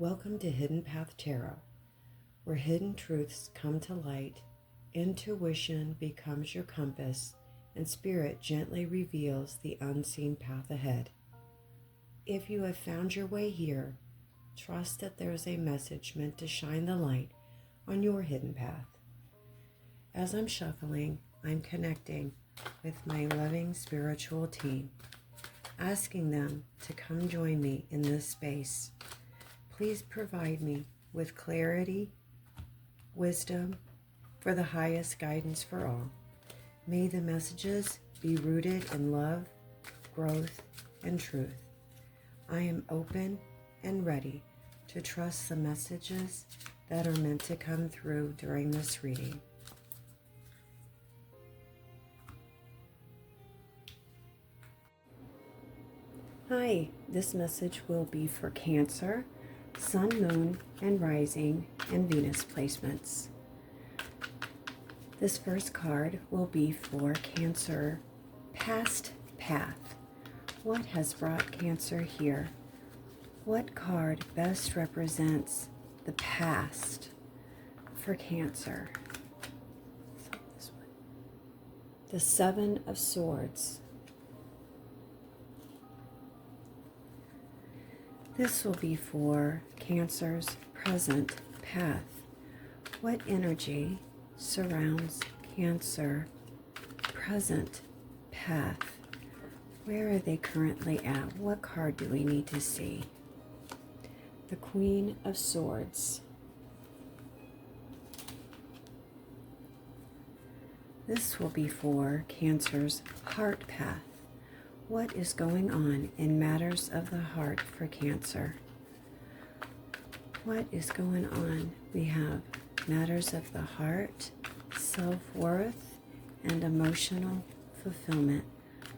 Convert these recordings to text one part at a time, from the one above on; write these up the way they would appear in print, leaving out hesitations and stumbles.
Welcome to Hidden Path Tarot, where hidden truths come to light, intuition becomes your compass, and spirit gently reveals the unseen path ahead. If you have found your way here, trust that there is a message meant to shine the light on your hidden path. As I'm shuffling, I'm connecting with my loving spiritual team, asking them to come join me in this space. Please provide me with clarity, wisdom for the highest guidance for all. May the messages be rooted in love, growth, and truth. I am open and ready to trust the messages that are meant to come through during this reading. Hi, this message will be for Cancer, Sun, Moon, and Rising, and Venus placements. This first card will be for Cancer, Past Path. What has brought Cancer here? What card best represents the past for Cancer? So this one. The Seven of Swords. This will be for Cancer's present path. What energy surrounds Cancer present path? Where are they currently at? What card do we need to see? The Queen of Swords. This will be for Cancer's heart path. What is going on in matters of the heart for Cancer? What is going on? We have matters of the heart, self-worth, and emotional fulfillment.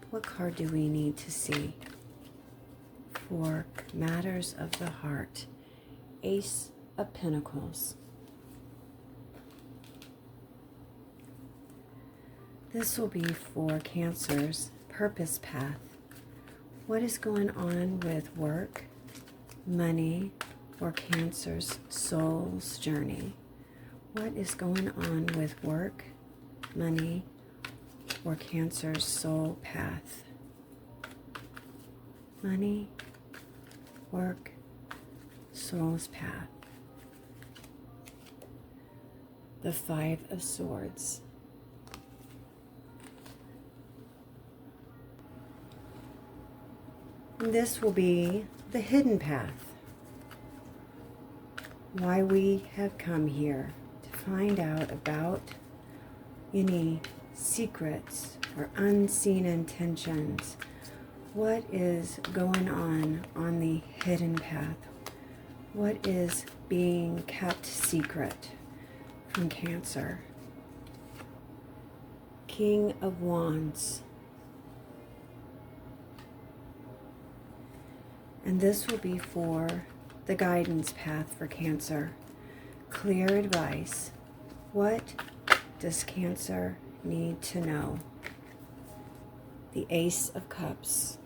What card do we need to see for matters of the heart? Ace of Pentacles. This will be for Cancer's purpose path. What is going on with work, money, or Cancer's soul's journey? What is going on with work, money, or Cancer's soul path? Money, work, soul's path. The Five of Swords. This will be the hidden path. Why we have come here to find out about any secrets or unseen intentions. What is going on the hidden path? What is being kept secret from Cancer? King of Wands. And this will be for the guidance path for Cancer. Clear advice. What does Cancer need to know? The Ace of Cups.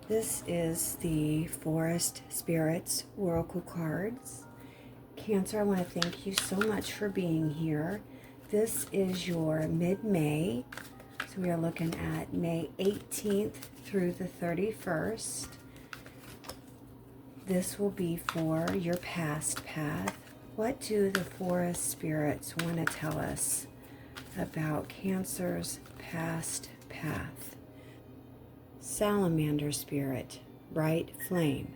This is the Forest Spirits Oracle cards. Cancer, I want to thank you so much for being here. This is your mid-May. So we are looking at May 18th through the 31st. This will be for your past path. What do the forest spirits want to tell us about Cancer's past path? Salamander spirit, bright flame.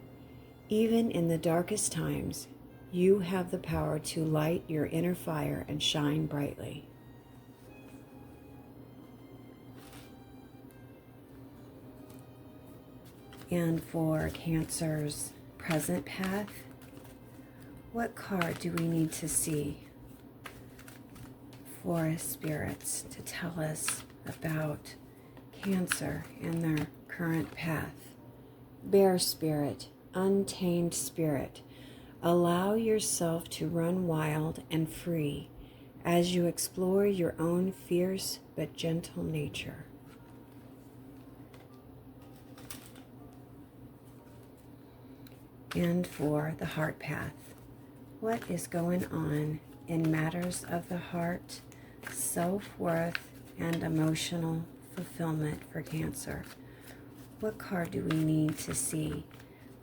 Even in the darkest times, you have the power to light your inner fire and shine brightly. And for Cancer's present path, what card do we need to see? Forest spirits to tell us about Cancer and their current path. Bear spirit, untamed spirit. Allow yourself to run wild and free as you explore your own fierce but gentle nature. And for the heart path, what is going on in matters of the heart, self-worth, and emotional fulfillment for Cancer? What card do we need to see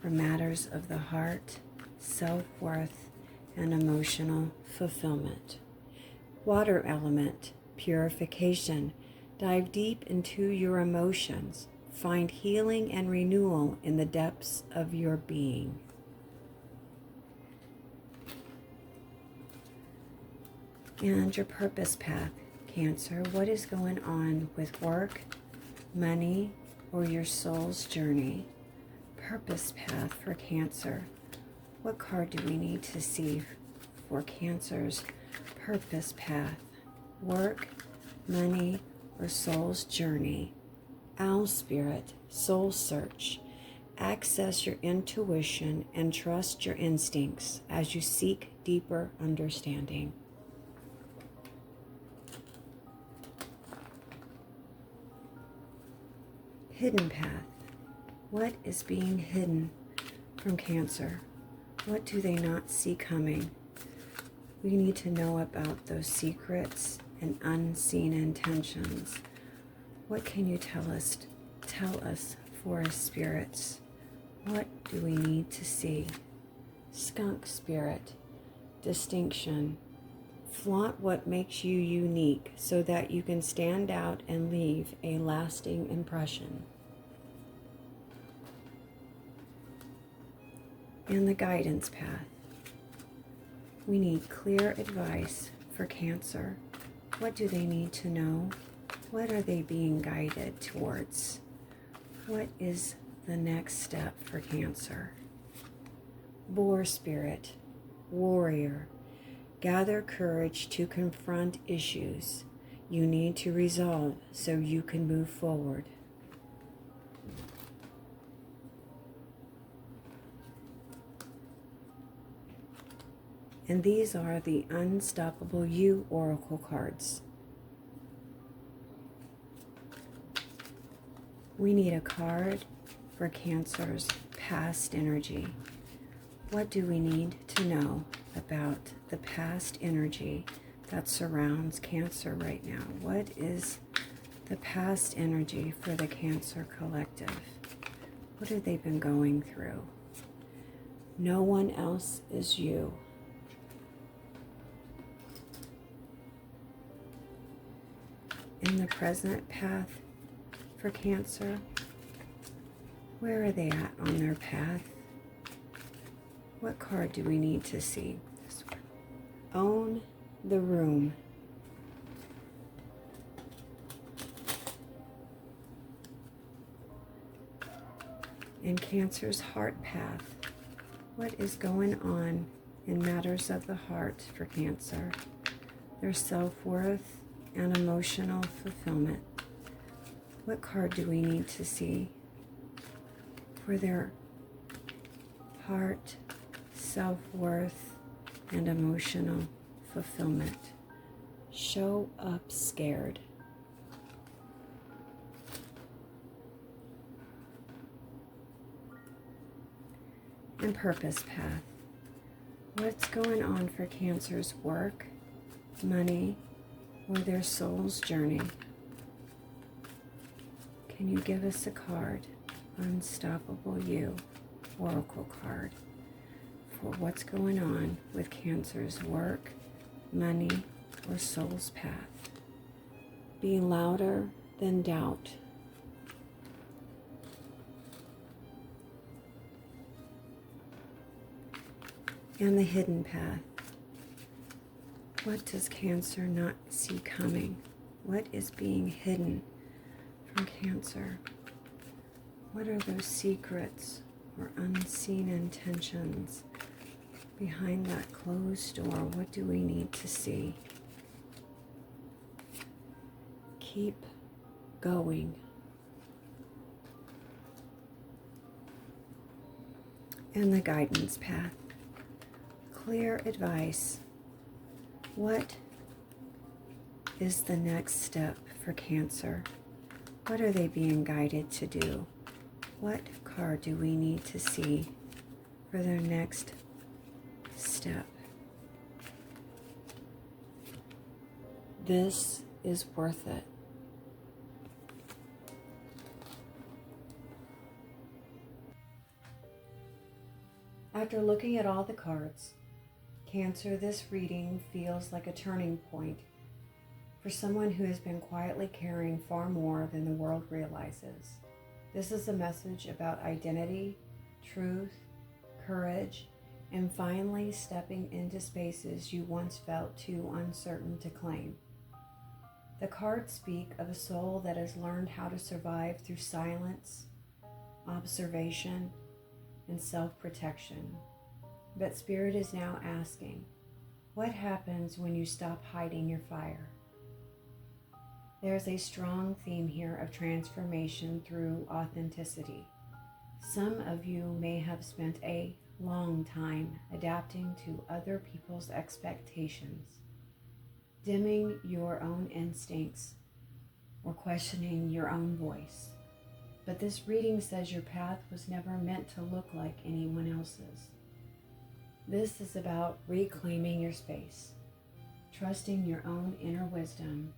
for matters of the heart, self-worth, and emotional fulfillment? Water element, purification. Dive deep into your emotions. Find healing and renewal in the depths of your being. And your purpose path, Cancer. What is going on with work, money, or your soul's journey? Purpose path for Cancer. What card do we need to see for Cancer's purpose path? Work, money, or soul's journey? Owl spirit, soul search. Access your intuition and trust your instincts as you seek deeper understanding. Hidden path. What is being hidden from Cancer? What do they not see coming? We need to know about those secrets and unseen intentions. What can you tell us, forest spirits? What do we need to see? Skunk spirit, distinction. Flaunt what makes you unique so that you can stand out and leave a lasting impression. And the guidance path. We need clear advice for Cancer. What do they need to know? What are they being guided towards? What is the next step for Cancer? Boar spirit, warrior. Gather courage to confront issues you need to resolve so you can move forward. And these are the Unstoppable You Oracle cards. We need a card for Cancer's past energy. What do we need to know about the past energy that surrounds Cancer right now? What is the past energy for the Cancer collective? What have they been going through? No one else is you. In the present path for Cancer, where are they at on their path? What card do we need to see? This one. Own the room. In Cancer's heart path, what is going on in matters of the heart for Cancer? Their self-worth and emotional fulfillment. What card do we need to see for their heart, self-worth, and emotional fulfillment? Show up scared. And purpose path. What's going on for Cancer's work, money, or their soul's journey? Can you give us a card, Unstoppable You Oracle card, for what's going on with Cancer's work, money, or soul's path? Be louder than doubt. And the hidden path. What does Cancer not see coming? What is being hidden from Cancer? What are those secrets or unseen intentions behind that closed door? What do we need to see? Keep going. And the guidance path. Clear advice. What is the next step for Cancer? What are they being guided to do? What card do we need to see for their next step. This is worth it. After looking at all the cards, Cancer, this reading feels like a turning point for someone who has been quietly carrying far more than the world realizes. This is a message about identity, truth, courage, and finally stepping into spaces you once felt too uncertain to claim. The cards speak of a soul that has learned how to survive through silence, observation, and self-protection. But Spirit is now asking, what happens when you stop hiding your fire? There's a strong theme here of transformation through authenticity. Some of you may have spent a long time adapting to other people's expectations, dimming your own instincts, or questioning your own voice. But this reading says your path was never meant to look like anyone else's. This is about reclaiming your space, trusting your own inner wisdom,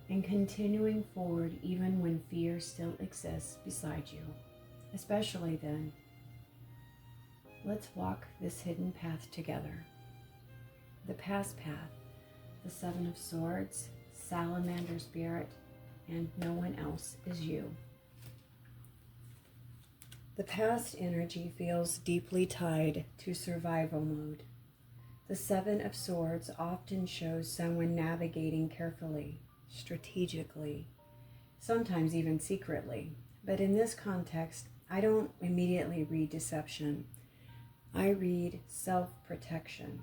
and continuing forward even when fear still exists beside you. Especially then, let's walk this hidden path together. The past path, the Seven of Swords, Salamander Spirit, and no one else is you. The past energy feels deeply tied to survival mode. The Seven of Swords often shows someone navigating carefully, strategically, sometimes even secretly. But in this context, I don't immediately read deception. I read self-protection.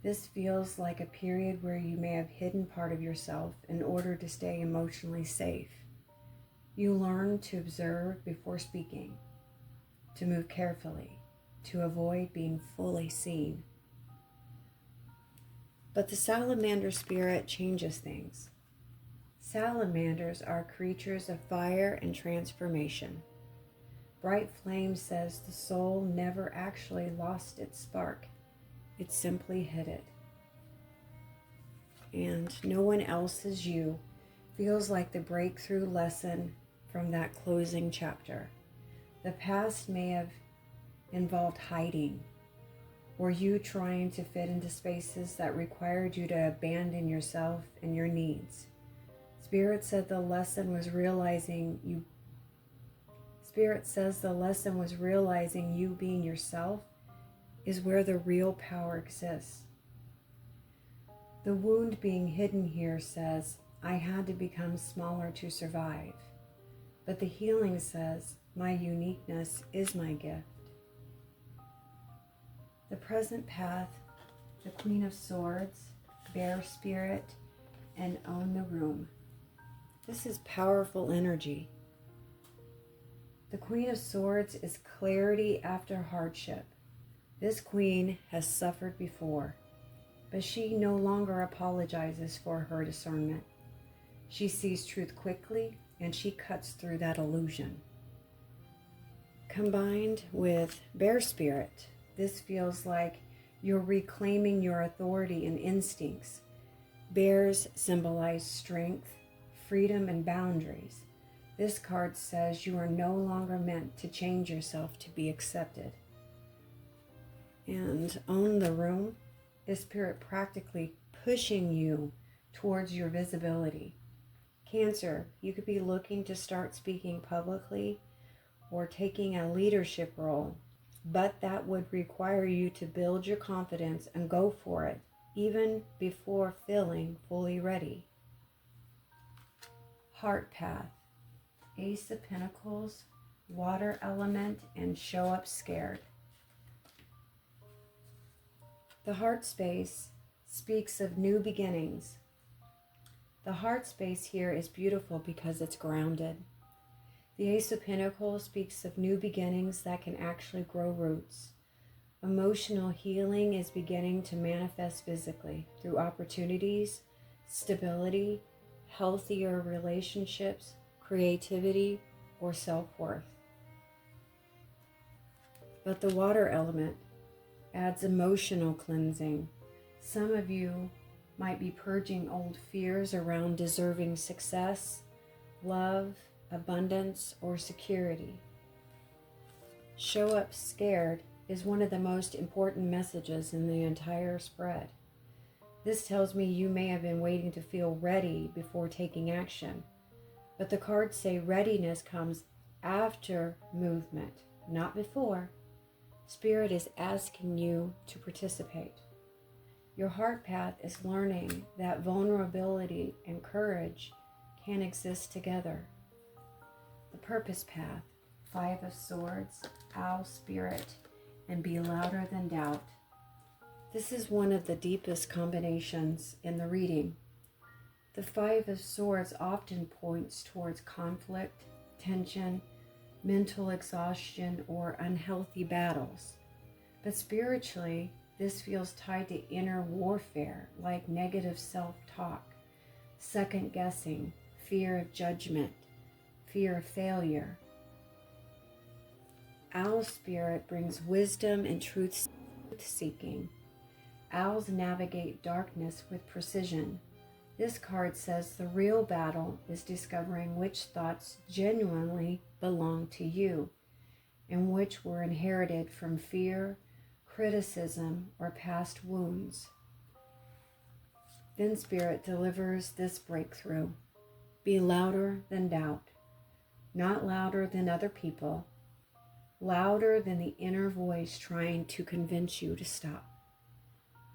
This feels like a period where you may have hidden part of yourself in order to stay emotionally safe. You learn to observe before speaking, to move carefully, to avoid being fully seen. But the Salamander Spirit changes things. Salamanders are creatures of fire and transformation. Bright Flame says the soul never actually lost its spark. It simply hid it. And no one else is you feels like the breakthrough lesson from that closing chapter. The past may have involved hiding, or you trying to fit into spaces that required you to abandon yourself and your needs. Spirit says the lesson was realizing you being yourself is where the real power exists. The wound being hidden here says, I had to become smaller to survive. But the healing says, my uniqueness is my gift. The present path, the Queen of Swords, Bear Spirit, and Own the Room. This is powerful energy. The Queen of Swords is clarity after hardship. This queen has suffered before, but she no longer apologizes for her discernment. She sees truth quickly, and she cuts through that illusion. Combined with Bear Spirit, this feels like you're reclaiming your authority and instincts. Bears symbolize strength, freedom, and boundaries. This card says you are no longer meant to change yourself to be accepted. And Own the Room is Spirit practically pushing you towards your visibility. Cancer, you could be looking to start speaking publicly or taking a leadership role, but that would require you to build your confidence and go for it, even before feeling fully ready. Heart Path, Ace of Pentacles, Water Element, and Show Up Scared. The heart space speaks of new beginnings. The heart space here is beautiful because it's grounded. The Ace of Pentacles speaks of new beginnings that can actually grow roots. Emotional healing is beginning to manifest physically through opportunities, stability, healthier relationships, creativity, or self-worth. But the water element adds emotional cleansing. Some of you might be purging old fears around deserving success, love, abundance, or security. Show up scared is one of the most important messages in the entire spread. This tells me you may have been waiting to feel ready before taking action. But the cards say readiness comes after movement, not before. Spirit is asking you to participate. Your heart path is learning that vulnerability and courage can exist together. The purpose path, 5 of Swords, Owl Spirit, and Be Louder Than Doubt. This is one of the deepest combinations in the reading. The 5 of Swords often points towards conflict, tension, mental exhaustion, or unhealthy battles. But spiritually, this feels tied to inner warfare, like negative self-talk, second guessing, fear of judgment, fear of failure. Owl Spirit brings wisdom and truth-seeking. Owls navigate darkness with precision. This card says the real battle is discovering which thoughts genuinely belong to you and which were inherited from fear, criticism, or past wounds. Then Spirit delivers this breakthrough. Be louder than doubt, not louder than other people, louder than the inner voice trying to convince you to stop.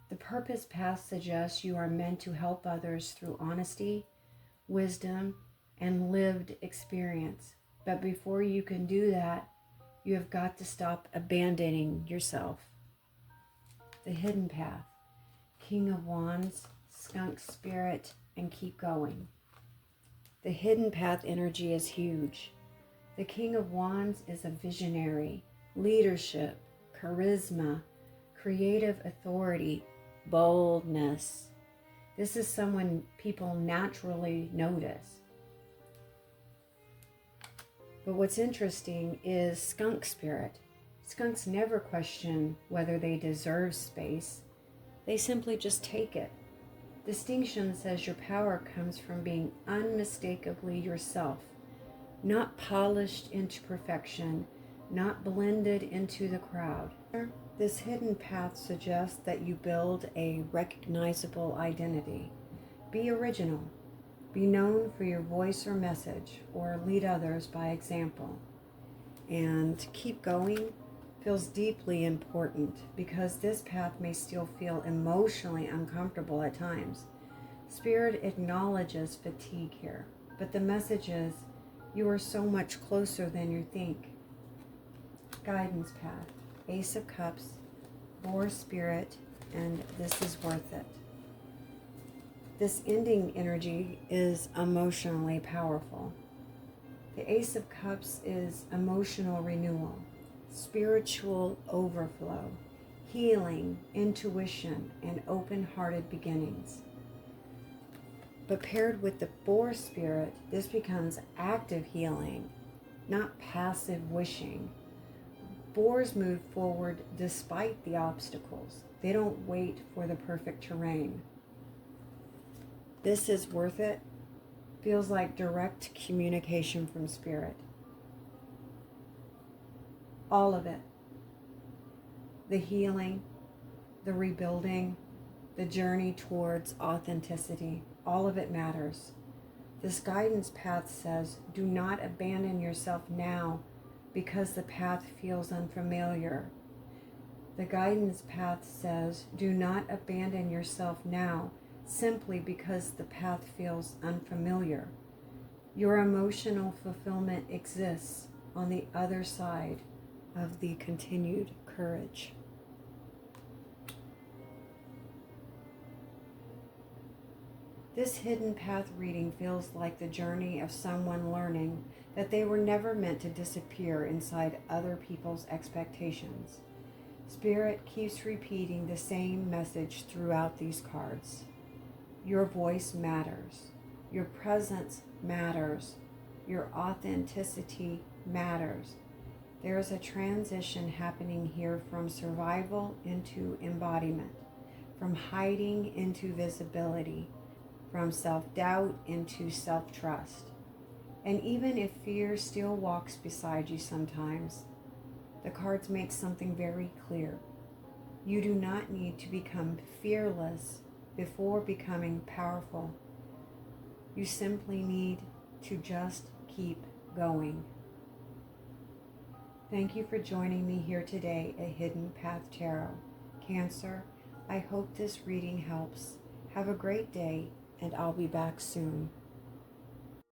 The purpose path suggests you are meant to help others through honesty, wisdom, and lived experience. But before you can do that, you have got to stop abandoning yourself. The hidden path, King of Wands, Skunk Spirit, and Keep Going. The hidden path energy is huge. The King of Wands is a visionary, leadership, charisma, creative authority, boldness. This is someone people naturally notice. But what's interesting is Skunk Spirit. Skunks never question whether they deserve space. They simply just take it. Distinction says your power comes from being unmistakably yourself, not polished into perfection, not blended into the crowd. This hidden path suggests that you build a recognizable identity. Be original. Be known for your voice or message, or lead others by example. And keep going feels deeply important because this path may still feel emotionally uncomfortable at times. Spirit acknowledges fatigue here, but the message is you are so much closer than you think. Guidance path, Ace of Cups, Boar Spirit, and This Is Worth It. This ending energy is emotionally powerful. The Ace of Cups is emotional renewal, spiritual overflow, healing, intuition, and open-hearted beginnings. But paired with the Boar Spirit, this becomes active healing, not passive wishing. Boars move forward despite the obstacles. They don't wait for the perfect terrain. This Is Worth It feels like direct communication from Spirit. All of it. The healing, the rebuilding, the journey towards authenticity. All of it matters. This guidance path says, do not abandon yourself now because the path feels unfamiliar. The guidance path says, do not abandon yourself now simply because the path feels unfamiliar. Your emotional fulfillment exists on the other side of the continued courage. This hidden path reading feels like the journey of someone learning that they were never meant to disappear inside other people's expectations. Spirit keeps repeating the same message throughout these cards. Your voice matters. Your presence matters. Your authenticity matters. There is a transition happening here from survival into embodiment, from hiding into visibility, from self-doubt into self-trust. And even if fear still walks beside you sometimes, the cards make something very clear. You do not need to become fearless before becoming powerful. You simply need to just keep going. Thank you for joining me here today at Hidden Path Tarot. Cancer, I hope this reading helps. Have a great day, and I'll be back soon.